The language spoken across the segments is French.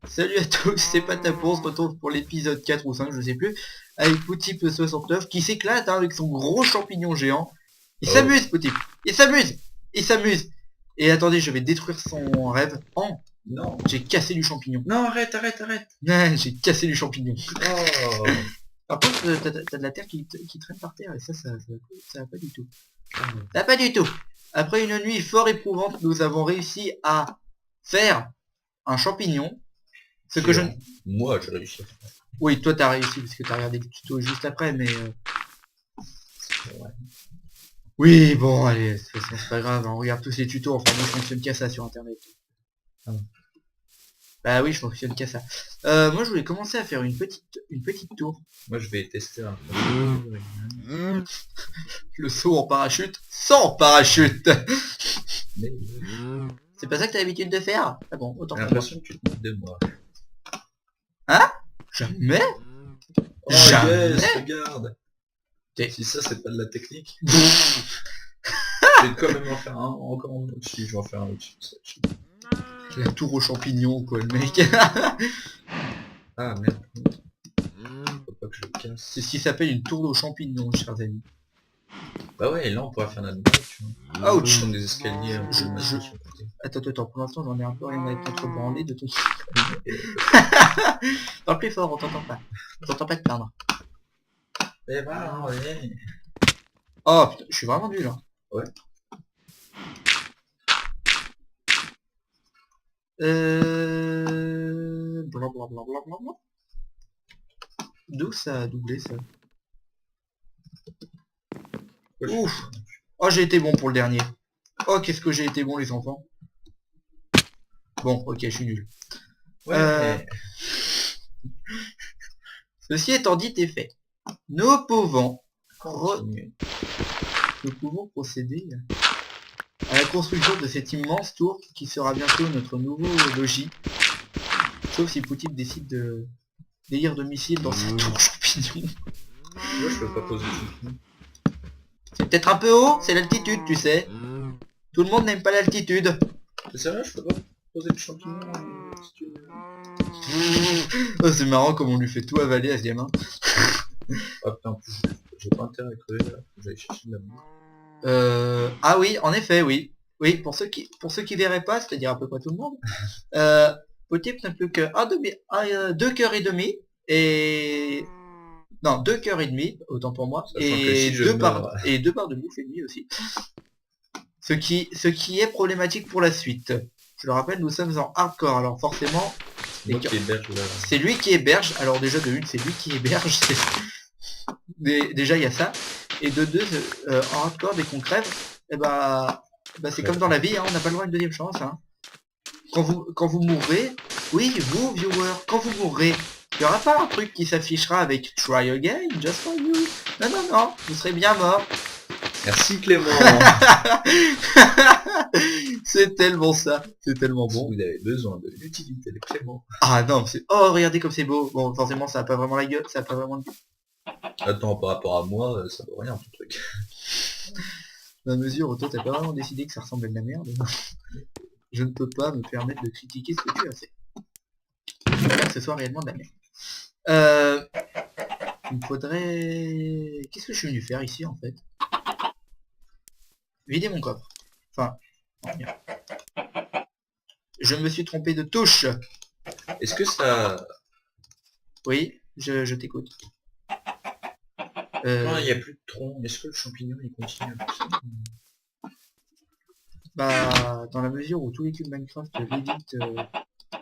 Salut à tous, c'est Patapon, on se retrouve pour l'épisode 4 ou 5, je sais plus, avec Poutip69 qui s'éclate avec son gros champignon géant. Il s'amuse, Poutip, il s'amuse, il s'amuse. Et attendez, je vais détruire son rêve. Oh, Non, j'ai cassé du champignon. non, arrête, arrête, arrête. J'ai cassé du champignon. Oh. Par contre, t'as de la terre qui traîne par terre, et ça va pas du tout. Ça va pas du tout. Après une nuit fort éprouvante, nous avons réussi à faire un champignon. Ce que je... Moi, j'ai réussi à faire. Oui, toi t'as réussi parce que t'as regardé le tuto juste après, mais... Ouais. Oui, bon, allez, de toute façon, c'est pas grave, on regarde tous les tutos, enfin moi je fonctionne qu'à ça sur internet. Ah. Bah oui, je fonctionne qu'à ça. Moi je voulais commencer à faire une petite tour. Moi, je vais tester un peu. Le saut en parachute sans parachute. Mais C'est pas ça que t'as l'habitude de faire? Ah bon, autant j'ai pour moi. l'impression que tu te moques de moi. Hein? Jamais? Oh Jamais. yes, regarde. T'es- Si ça, c'est pas de la technique. Je vais quand même en faire un encore en au-dessus. Je vais en faire un au-dessus. La tour aux champignons, quoi, le mec. Ah merde. Faut pas que je le casse. C'est ce qui s'appelle une tour aux champignons, chers amis. Bah ouais, et là, on pourra faire notre base, tu vois. Ouch. Ce sont des escaliers un peu Je- massifs sur le côté. Attends, pour l'instant j'en ai un peu rien à être branlé de tout. Parle plus fort, on t'entend pas. On t'entend pas te plaindre. Eh bah, ouais. Oh putain, je suis vraiment nul là. Ouais. Blablabla. D'où ça a doublé ça? Ouais, Ouf. Oh j'ai été bon pour le dernier. Oh qu'est-ce que j'ai été bon les enfants. Bon ok je suis nul. Ouais. Ceci étant dit et fait. Nous pouvons Continue. procéder à la construction de cette immense tour qui sera bientôt notre nouveau logis. Sauf si Poutip décide de délire de missile dans sa tour champignon. Moi, je peux pas poser le champignon. C'est peut-être un peu haut, c'est l'altitude, tu sais. Tout le monde n'aime pas l'altitude. C'est sérieux, je peux pas poser le champignon si tu veux. Oh, c'est marrant comme on lui fait tout avaler à ce gamin. Ah putain, en plus, j'ai pas intérêt à crever là, faut que j'aille chercher de la boue. Ah oui, en effet, oui. Oui, pour ceux qui verraient pas, c'est-à-dire à peu près tout le monde, Poutip n'a plus que 2 cœurs et demi, et... Non, 2 cœurs et demi, autant pour moi, Sachant que et si je 2 meurs... barres de bouffe et demi aussi. Ce qui est problématique pour la suite. Je le rappelle, nous sommes en hardcore, alors forcément... Moi qui héberge là. C'est lui qui héberge, alors déjà de une, c'est lui qui héberge, déjà il y a ça, et de deux, en hardcore, dès qu'on crève, et c'est comme dans la vie, hein, on n'a pas le droit à une deuxième chance. Hein. Quand vous mourrez, oui, vous, viewers, quand vous mourrez, il n'y aura pas un truc qui s'affichera avec Try again, just for you. Non, vous serez bien mort. Merci Clément. C'est tellement ça, c'est tellement bon. Si vous avez besoin de l'utilité de Clément. Ah non, c'est... Oh, regardez comme c'est beau. Bon, forcément, ça a pas vraiment la gueule, ça a pas vraiment... Attends, par rapport à moi, ça vaut rien ton truc. Dans la mesure où toi, t'as pas vraiment décidé que ça ressemblait à de la merde. Je ne peux pas me permettre de critiquer ce que tu as fait. Je veux que ce soit réellement de la merde. Il me faudrait... Qu'est-ce que je suis venu faire ici, en fait? Vider mon coffre. Enfin... Rien. Je me suis trompé de touche. Est-ce que ça... Oui, je t'écoute. Non, il n'y a plus de tronc. Est-ce que le champignon il continue à pousser? Bah, dans la mesure où tous les cubes Minecraft l'éditent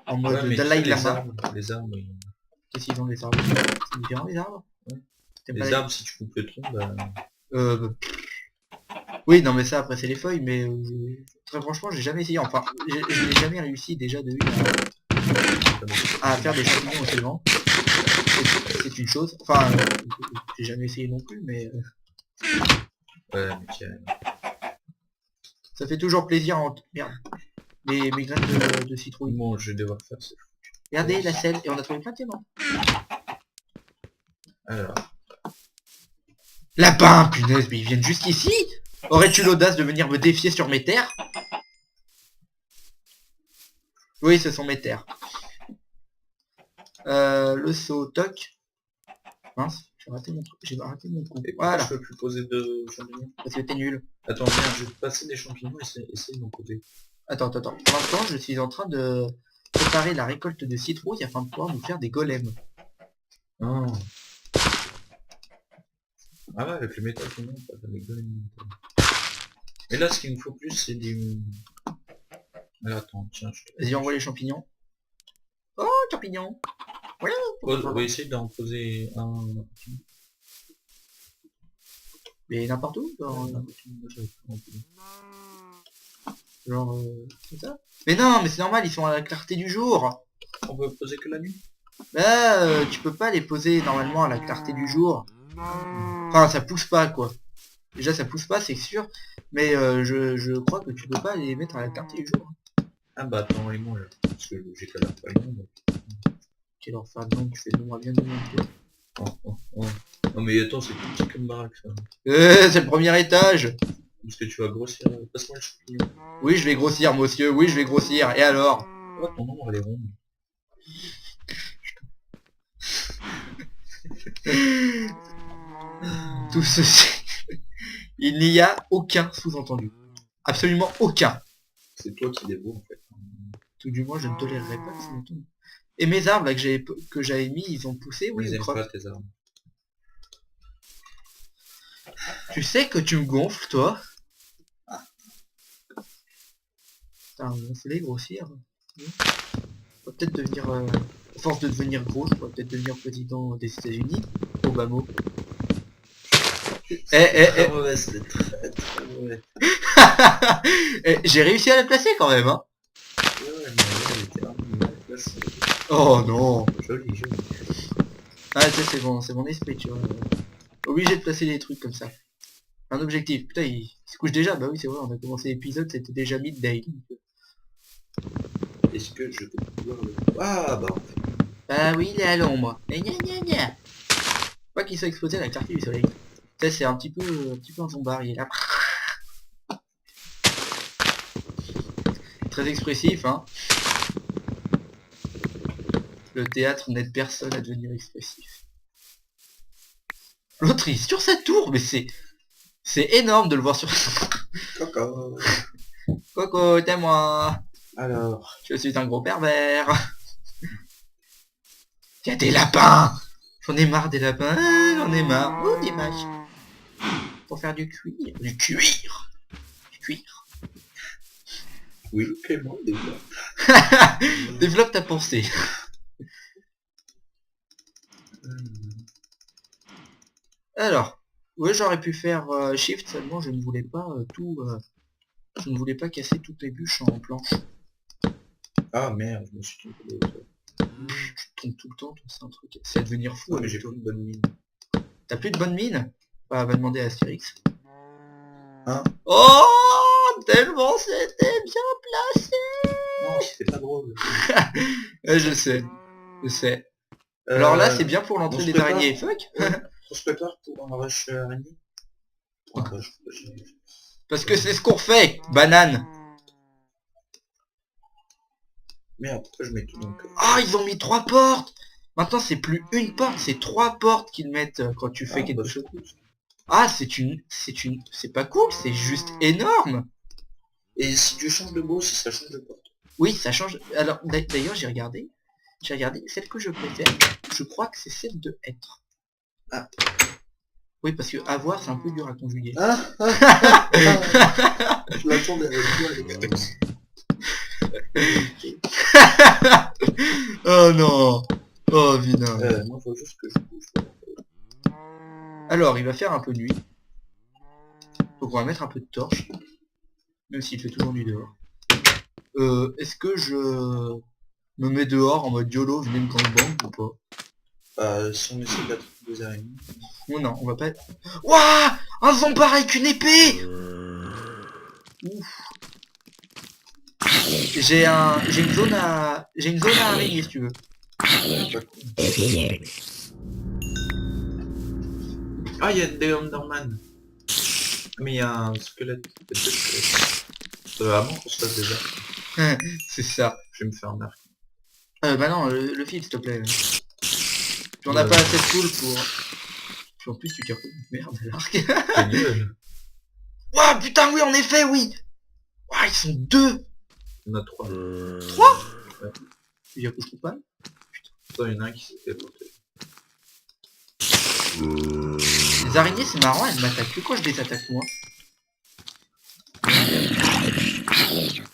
en mode Ouais, mais Dalai tu sais, Lama. les arbres, Qu'est-ce qu'ils ont les arbres? C'est différent les arbres? Ouais. T'aimes Les pas arbres, si tu coupes le tronc, bah... Oui, non mais ça après c'est les feuilles, mais très franchement j'ai jamais essayé, enfin je n'ai jamais réussi déjà de une à faire des champignons au suivant. C'est une chose, enfin j'ai jamais essayé non plus, mais Ouais, mais tiens... ça fait toujours plaisir en... Merde, mes graines de citrouille. Bon, je vais devoir faire ça. Regardez la selle, et on a trouvé plein de diamants. Alors... Lapin, punaise, mais ils viennent jusqu'ici? Aurais-tu l'audace de venir me défier sur mes terres? Oui, ce sont mes terres. Le saut, toc. Mince, j'ai raté mon coup. Et pourquoi Voilà, je peux plus poser de champignons? parce que t'es nul. Attends, merde, je vais te passer des champignons et essayer d'en poser. Attends. Pour l'instant, je suis en train de préparer la récolte de citrouilles afin de pouvoir nous faire des golems. Ah. Ah ouais, avec le métal qu'on a, on peut faire des golems. Et là, ce qu'il nous faut plus, c'est des... Alors, attends, tiens, je te... Vas-y, envoie les champignons. Oh, champignons. Voilà. On va essayer d'en poser un... Mais n'importe où, genre comme ça. Mais non, mais c'est normal, ils sont à la clarté du jour. On peut poser que la nuit? Là, tu peux pas les poser normalement à la clarté du jour. Enfin, ça pousse pas, quoi. Déjà, ça pousse pas, c'est sûr. Mais je crois que tu peux pas les mettre à la clarté du jour. Ah bah attends, et moi là, parce que j'ai qu'à leur faire le nom. Quelle leur faire donc, tu fais le nombre à bien de monde. Oh. Non mais attends, c'est tout petit comme baraque ça. C'est le premier étage. Parce que tu vas grossir, passe-moi le champignon. Oui, je vais grossir, monsieur. Oui, je vais grossir. Et alors? Oh, ton nombre elle est ronde. Tout ceci. Il n'y a aucun sous-entendu. Absolument aucun. C'est toi qui dévoue en fait. Tout du moins, je ne tolérerai pas de sous-entendu. Et mes arbres là, que j'avais mis, ils ont poussé, oui, Ils ou aiment crotte? pas tes armes. Tu sais que tu me gonfles, toi? Putain, gonfler, grossir. On va peut-être devenir... à force de devenir gros, je pourrais peut-être devenir président des États-Unis. Obama. Très mauvais, c'est très mauvais. J'ai réussi à la placer quand même, hein. Ouais, mais elle était vraiment mal placée. Oh non. Joli. Ah, tu sais, c'est mon esprit, tu vois. Obligé de placer des trucs comme ça. Un objectif. Putain, il se couche déjà. Bah oui, c'est vrai, on a commencé l'épisode, c'était déjà midday. Est-ce que je peux pouvoir le... Ah bah Ah oui, il est à l'ombre. Gna. Pas qu'il soit exposé à la clarté du soleil. Ça, c'est un petit peu un zombard, il est là. Très expressif, hein. Le théâtre n'aide personne à devenir expressif. L'autre, il est sur sa tour, mais c'est énorme de le voir sur... Coco. Coco, t'es moi. Alors, Je suis un gros pervers. Il y a des lapins. J'en ai marre des lapins. Ah, j'en ai marre. Oh, des vaches. Pour faire du cuir. Du cuir. oui, Clément, déjà. Développe ta pensée. Alors, ouais, j'aurais pu faire shift, seulement je ne voulais pas je ne voulais pas casser toutes les bûches en planche. Ah merde, je me suis trompé de hauteur. Tu te trompes tout le temps, toi, c'est un truc. C'est à devenir fou Ouais, mais avec j'ai toi. plus de bonne mine. T'as plus de bonne mine? Bah, va demander à Astérix. Hein? Oh, tellement c'était bien placé. Non, c'était pas drôle. Ouais, je sais. Alors là, c'est bien pour on l'entrée se des prépare. araignées. Fuck. On se prépare pour un rush araignée. Pour un rush. Parce que c'est ce qu'on fait, banane. Merde, pourquoi je mets tout dans le cœur? Ah, ils ont mis 3 portes. Maintenant, c'est plus une porte, c'est 3 portes qu'ils mettent quand tu fais quelque chose. Ah, c'est pas cool, c'est juste énorme. Et si tu changes de beau, si ça change de porte. Oui, ça change. Alors, d'ailleurs, j'ai regardé, celle que je préfère, je crois que c'est celle de être. Ah. Oui, parce que avoir, c'est un peu dur à conjuguer. Je l'attendais avec toi, Alex. Oh non. Oh, vilain. Moi, faut juste que je bouge. Alors, il va faire un peu nuit. Donc on va mettre un peu de torche. Même s'il fait toujours nuit dehors. Est-ce que je me mets dehors en mode YOLO, venez me gangbang ou pas? Si on essaie de battre des araignées. Oh non, on va pas... Ouah, un zombard avec une épée. Ouf. J'ai une zone à araignée si tu veux. Ah, il y a des Enderman. Mais il y a un squelette. Avant qu'on se fasse déjà. C'est ça. Je vais me faire remarquer. Bah non, le fil s'il te plaît. Tu en as pas assez de poule pour... Puis en plus tu tires merde à l'arc. Ta gueule. Ouah putain oui en effet oui. Ouah ils sont deux. On a 3. 3. Ouais. Il y a que je trouve pas. Attends, il y en a un qui s'est téléporté. Les araignées c'est marrant, elles m'attaquent que quand je les attaque moi.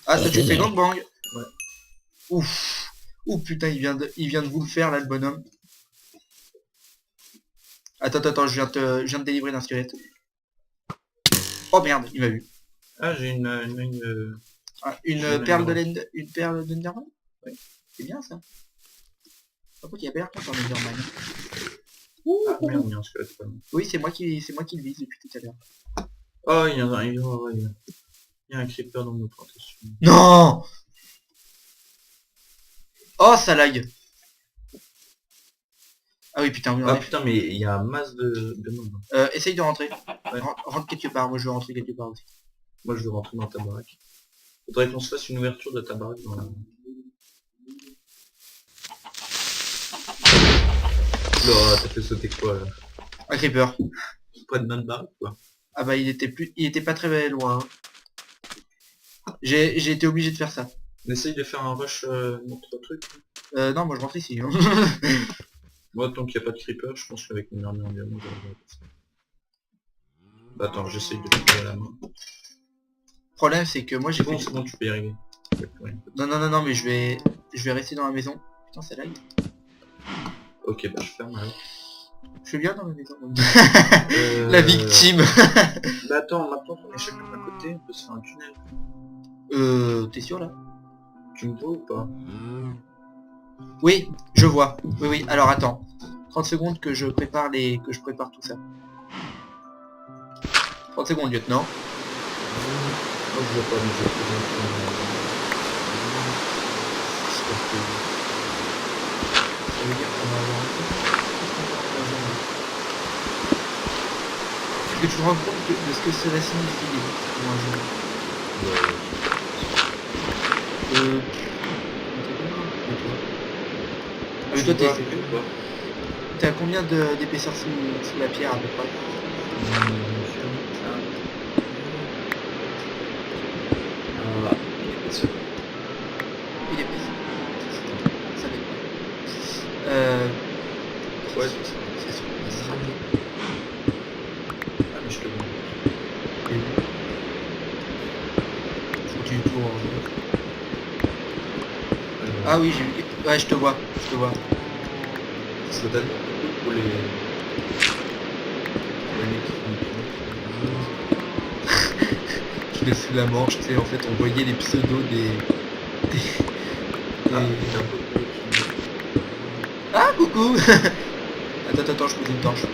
Ah ça tu fais gangbang. Ouais. Ouf. Ouh putain il vient de vous le faire là le bonhomme. Attends, je viens de délivrer d'un squelette. Oh merde, il m'a vu. Ah j'ai une Ah, J'ai une perle de une l'end... Une perle d'Enderman. Ouais. C'est bien ça. Par contre il y a pas l'air content d'Enderman. Ah merde, il y a un squelette pas loin. Oui c'est moi qui le vise depuis tout à l'heure. Oh il y en a un, il y a un creeper dans notre plantation. Non. Oh ça lag. Ah oui putain oui, Ah putain mais il y a un masse de mobs. essaye de rentrer. Ouais. Rentre quelque part, moi je veux rentrer quelque part aussi. Moi je veux rentrer dans ta baraque. Faudrait qu'on se fasse une ouverture de ta baraque dans la... Oh, t'as fait sauter quoi là? Un creeper. Près de notre baraque quoi. Ah bah il était pas très loin. Hein. J'ai été obligé de faire ça. On essaye de faire un rush notre truc. Non moi je rentre ici. Hein. Moi tant qu'il n'y a pas de creeper, je pense qu'avec une armée en diamant, on va faire ça. Bah, attends, j'essaye de le faire à la main. Le problème c'est que moi j'ai Bon, fait... c'est bon, tu peux y arriver. Non mais je vais rester dans la maison. Putain ça lag. Ok bah je ferme alors. Je suis bien dans la maison. La victime. Bah attends, maintenant qu'on est chacun d'un côté, on peut se faire un tunnel. T'es sûr là? Tu me vois ou pas? Oui, je vois. Oui, alors attends. 30 secondes que je prépare tout ça. 30 secondes, lieutenant. Moi je vois pas, mais je vais poser un tunnel. Ça veut dire qu'on va avoir un peu. Est-ce que tu te rends compte de ce que cela signifie pour un jeu? Mais toi t'es à combien d'épaisseur sous la pierre à peu près? Il est épaisse. Ça dépend. Ouais, c'est sûr. ah mais je te vois. Faut que tu tournes. Ah oui j'ai vu. Ouais je te vois. Ça donne pour les mecs qui font Je l'ai sous la manche, tu sais, en fait on voyait les pseudos des... Ah coucou. Attends, je pose une torche.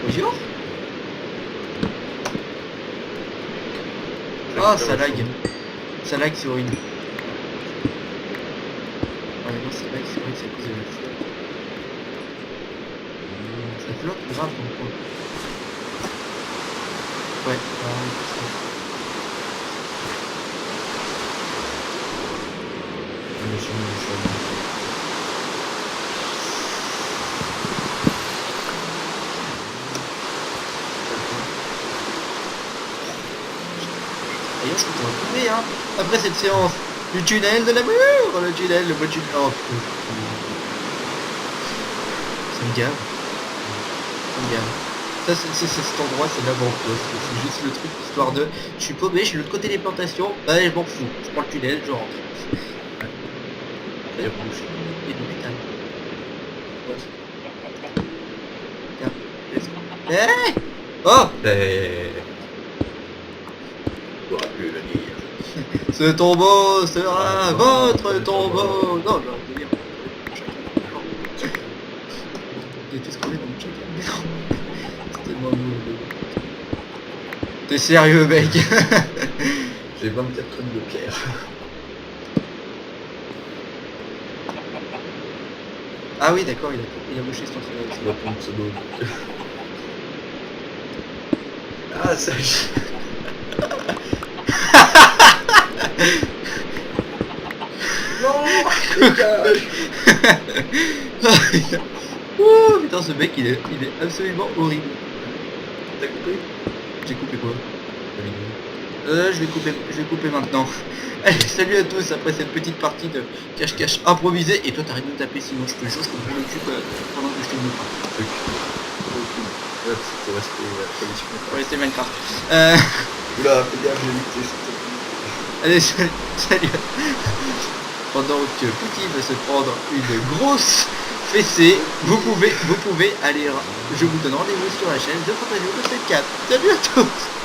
Bonjour. Oh ça lag. Ça lag c'est horrible. Ouais non c'est lag c'est horrible, c'est à cause de la flotte. Ça flotte grave dans le coin. Ouais, d'ailleurs je peux te retrouver hein. Après cette séance du tunnel de l'amour, le tunnel, le beau tunnel. Oh putain. Ça me gave. Ça c'est cet endroit, c'est l'avant-poste. C'est juste le truc histoire de... Je suis paumé, je suis de l'autre côté des plantations. Ouais je m'en fous. Je prends le tunnel, je rentre. Il y a bouche. Et du métal. Ouais. Hey oh T'auras pu venir. ce tombeau sera votre tombeau. Non, je vais dire. T'es scrollé dans le chat. C'est tellement lourd. T'es sérieux mec? J'ai 24 tonnes de pierre. Ah oui d'accord, il a bouché son soleil. Ça doit prendre pseudo. Ah ça non. Oh putain, ce mec il est absolument horrible. T'as coupé? J'ai coupé quoi? La vidéo. Je vais couper maintenant. Allez, salut à tous après cette petite partie de cache-cache improvisée. Et toi t'arrêtes de me taper, sinon je te jure je te prends le cul pendant que je te me parle. Ouais, faut rester position. Faut rester Minecraft. Oula, fais gaffe, j'ai évité, s'il te plaît. Allez, salut. Pendant que Petit va se prendre une grosse fessée, vous pouvez aller, je vous donne rendez-vous sur la chaîne de Fantasio 4. Salut à tous.